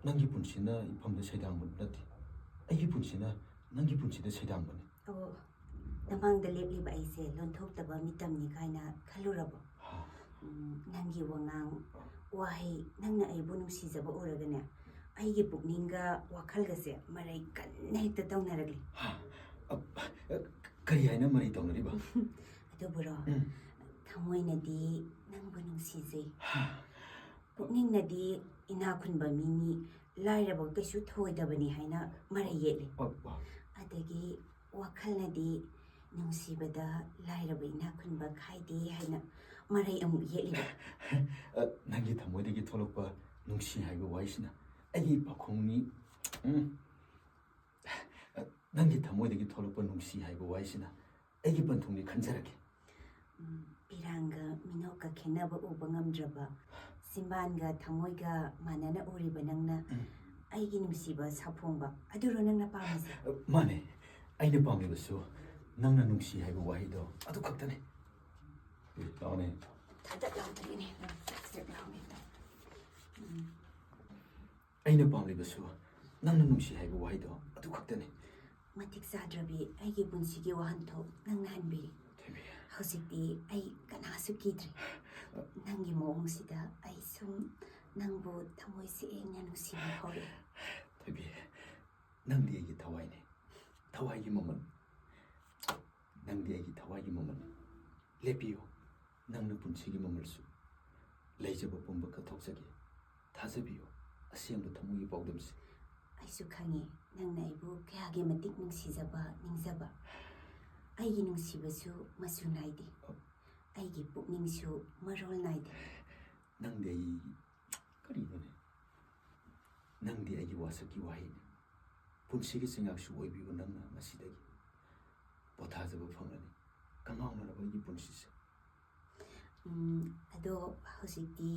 ꯅꯪꯒꯤ ꯄꯨꯟꯁꯤꯅ ꯏꯐꯝꯗ ꯁꯩꯗꯥꯡꯕ ꯅꯠꯇꯦ ꯑꯩꯒꯤ ꯄꯨꯟꯁꯤꯅ ꯅꯪꯒꯤ ꯄꯨꯟꯁꯤꯗ ꯁꯩꯗꯥꯡꯕꯅꯤ ꯑꯣ ꯅꯃꯥꯡꯗ ꯂꯦꯞꯂꯤꯕ ꯑꯩꯁꯦ ꯂꯣꯟꯊꯣꯛꯇꯕ ꯃꯤꯇꯝꯅꯤ ꯀꯥꯏꯅ ꯈꯜꯂꯨꯔꯕꯣ ꯅꯪꯒꯤ ꯋꯥꯉꯥꯡ ꯋꯥꯍꯩ ꯅꯪꯅ ꯑꯩꯕꯨ ꯅꯨꯡꯁꯤꯖꯕ ꯎꯔꯒꯅꯦ ꯑꯩꯒꯤ ꯄꯨꯛꯅꯤꯡꯒ ꯋꯥꯈꯜꯒꯁꯦ ꯃꯔꯩ ꯀꯟꯅ ꯍꯦꯛꯇ ꯇꯧꯅꯔꯛꯂꯤ ꯀꯔꯤ ꯍꯥꯏꯅ ꯃꯔꯩ ꯇꯧꯅꯔꯤꯕ ꯑꯗꯨꯕꯨꯔꯣ ꯊꯃꯣꯏꯅꯗꯤ ꯅꯪꯕꯨ ꯅꯨꯡꯁꯤꯖꯩ ꯄꯨꯛꯅꯤꯡꯅꯗꯤ ꯏꯅꯥꯈꯨꯟꯕ ꯃꯤꯅꯤ ꯂꯥꯏꯔꯕ ꯀꯩꯁꯨ ꯊꯣꯏꯗꯕꯅꯤ ꯍꯥꯏꯅ ꯃꯔꯩ ꯌꯦꯠꯂꯤ ꯑꯗꯒꯤ ꯋꯥꯈꯜꯅꯗꯤ ꯅꯨꯡꯁꯤꯕꯗ ꯂꯥꯏꯔꯕ ꯏꯅꯥꯈꯨꯟꯕ ꯈꯥꯏꯗꯦ ꯍꯥꯏꯅ ꯃꯔꯩ ꯑꯃꯨꯛ ꯌꯦꯠꯂꯤꯕ ꯅꯪꯒꯤ ꯊꯃꯣꯏꯗꯒꯤ ꯊꯣꯛꯂꯛꯄ ꯅꯨꯡꯁꯤ ꯍꯥꯏꯕ ꯋꯥꯍꯩꯁꯤꯅ ꯑꯩꯒꯤ ꯄꯥꯈꯣꯡꯅꯤ ꯅꯪꯒꯤ ꯊꯃꯣꯏꯗꯒꯤ ꯊꯣꯛꯂꯛꯄ ꯅꯨꯡꯁꯤ ꯍꯥꯏꯕ ꯋꯥꯍꯩꯁꯤꯅ ꯑꯩꯒꯤ ꯄꯟꯊꯨꯡꯅꯤ ꯈꯟꯖꯔꯒꯦ ꯄꯤꯔꯥꯡꯒ ꯃꯤꯅꯣꯛꯀ ꯈꯦꯟꯅꯕ ꯎꯕ ꯉꯝꯗ꯭ꯔꯕ ꯆꯤꯝꯕꯥꯟꯒ ꯊꯃꯣꯏꯒ ꯃꯥꯟꯅꯅ ꯎꯔꯤꯕ ꯅꯪꯅ ꯑꯩꯒꯤ ꯅꯨꯡꯁꯤꯕ ꯁꯥꯐꯣꯡꯕ ꯑꯗꯨꯔꯣ ꯅꯪꯅ ꯄꯥꯝꯃꯤꯁꯦ ꯃꯥꯅꯦ ꯑꯩꯅ ꯄꯥꯝꯂꯤꯕꯁꯨ ꯅꯪꯅ ꯅꯨꯡꯁꯤ ꯍꯥꯏꯕ ꯋꯥꯍꯩꯗꯣ ꯑꯗꯨ ꯈꯛꯇꯅꯤ ꯂꯥꯎꯅꯦ ꯊꯥꯗꯠ ꯂꯥꯎꯗ꯭ꯔꯤꯅꯦ ꯑꯩꯅ ꯄꯥꯝꯂꯤꯕꯁꯨ ꯅꯪꯅ ꯅꯨꯡꯁꯤ ꯍꯥꯏꯕ ꯋꯥꯍꯩꯗꯣ ꯑꯗꯨ ꯈꯛꯇꯅꯤ ꯃꯇꯤꯛ ꯆꯥꯗ꯭ꯔꯕꯤ ꯑꯩꯒꯤ ꯄꯨꯟꯁꯤꯒꯤ ꯋꯥꯍꯟꯊꯣꯛ ꯅꯪꯅ ꯍꯟꯕꯤꯔꯤ ꯍꯧꯖꯤꯛꯇꯤ ꯑꯩ ꯀꯅꯥꯁꯨ ꯀꯤꯗ꯭ꯔꯤ ꯅꯪꯒꯤ ꯃꯑꯣꯡꯁꯤꯗ ꯑꯩ ꯁꯨꯝ ꯅꯪꯕꯨ ꯊꯃꯣꯏ ꯁꯦꯡꯅ ꯅꯨꯡꯁꯤꯕ ꯐꯥꯎꯔꯛꯑꯦ ꯊꯣꯏꯕꯤ ꯅꯪꯗꯤ ꯑꯩꯒꯤ ꯊꯋꯥꯏꯅꯤ ꯊꯋꯥꯏꯒꯤ ꯃꯃꯜ ꯅꯪꯗꯤ ꯑꯩꯒꯤ ꯊꯋꯥꯏꯒꯤ ꯃꯃꯜ ꯂꯦꯞꯄꯤꯌꯨ ꯅꯪꯅ ꯄꯨꯟꯁꯤꯒꯤ ꯃꯃꯜꯁꯨ ꯂꯩꯖꯕ ꯄꯨꯝꯕ ꯀꯠꯊꯣꯛꯆꯒꯦ ꯊꯥꯖꯕꯤꯌꯨ ꯑꯁꯦꯡꯕ ꯊꯃꯣꯏꯒꯤ ꯄꯥꯎꯗꯝꯁꯦ ꯑꯩꯁꯨ ꯈꯪꯉꯤ ꯅꯪꯅ ꯑꯩꯕꯨ ꯀꯌꯥꯒꯤ ꯃꯇꯤꯛ ꯅꯨꯡꯁꯤꯖꯕ ꯅꯤꯡꯖꯕ ꯑꯩꯒꯤ ꯅꯨꯡꯁꯤꯕꯁꯨ ꯃꯆꯨ ꯅꯥꯏꯗꯦ ꯑꯩꯒꯤ ꯄꯨꯛꯅꯤꯡꯁꯨ ꯃꯔꯣꯜ ꯅꯥꯏꯗꯦ ꯅꯪꯗꯤ ꯑꯩ ꯀꯔꯤꯅꯣꯅꯦ ꯅꯪꯗꯤ ꯑꯩꯒꯤ ꯋꯥꯁꯛꯀꯤ ꯋꯥꯍꯩꯅꯤ ꯄꯨꯟꯁꯤꯒꯤ ꯆꯤꯡꯉꯥꯛꯁꯨ ꯑꯣꯏꯕꯤꯌꯨ ꯅꯪꯅ ꯉꯁꯤꯗꯒꯤ ꯄꯣꯊꯥꯖꯕ ꯐꯪꯂꯅꯤ ꯀꯪꯉꯥꯎꯅꯔꯕ ꯑꯩꯒꯤ ꯄꯨꯟꯁꯤꯁꯦ ꯑꯗꯣ ꯍꯧꯖꯤꯛꯇꯤ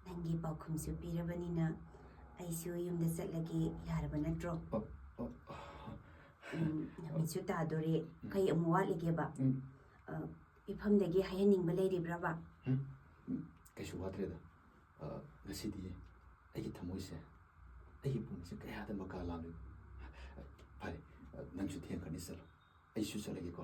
ꯅꯪꯒꯤ ꯄꯥꯎꯈꯨꯝꯁꯨ ꯄꯤꯔꯕꯅꯤꯅ ꯑꯩꯁꯨ ꯌꯨꯝꯗ ꯆꯠꯂꯒꯦ ꯌꯥꯔꯕ ꯅꯠꯇ꯭ꯔꯣ ꯅꯨꯃꯤꯠꯁꯨ ꯇꯥꯗꯣꯔꯦ ꯀꯩ ꯑꯃꯨꯛ ꯋꯥꯠꯂꯤꯒꯦꯕ ꯏꯐꯝꯗꯒꯤ ꯍꯥꯏꯍꯟꯅꯤꯡꯕ ꯂꯩꯔꯤꯕ꯭ꯔꯕ ꯀꯩꯁꯨ ꯋꯥꯠꯇ꯭ꯔꯦꯗ ꯉꯁꯤꯗꯤ ꯑꯩꯒꯤ ꯊꯃꯣꯏꯁꯦ ꯑꯩꯒꯤ ꯄꯨꯛꯅꯤꯡꯁꯦ ꯀꯌꯥꯗ ꯃꯀꯥ ꯂꯥꯝꯂꯤꯕ ꯐꯔꯦ ꯅꯪꯁꯨ ꯊꯦꯡꯈ꯭ꯔꯅꯤ ꯆꯠꯂꯣ ꯑꯩꯁꯨ ꯆꯠꯂꯒꯦꯀꯣ